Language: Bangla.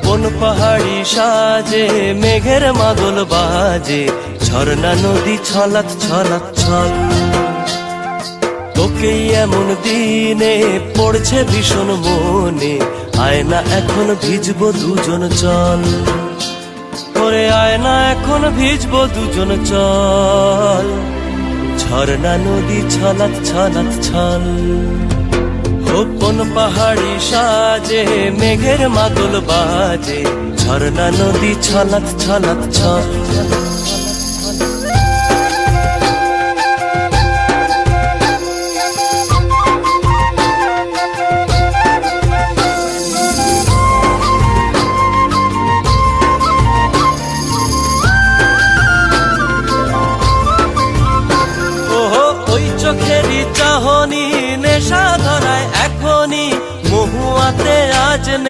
কোন পাহাড়ি সাজে মেঘের মাদল বাজে, ঝর্ণা নদী ছলাৎ ছলাৎ ছল। তোকেই এমন দিনে পড়ছে ভীষণ মনে, আয় না এখন ভিজবো দুজন চল। ওরে আয় না এখন ভিজবো দুজন চল, ঝর্ণা নদী ছলাৎ ছলাৎ ছল। কোন পাহাড়ি সাজে মেঘের মাদল বাজে, ঝর্ণা নদী ছলাৎ ছলাৎ ছল।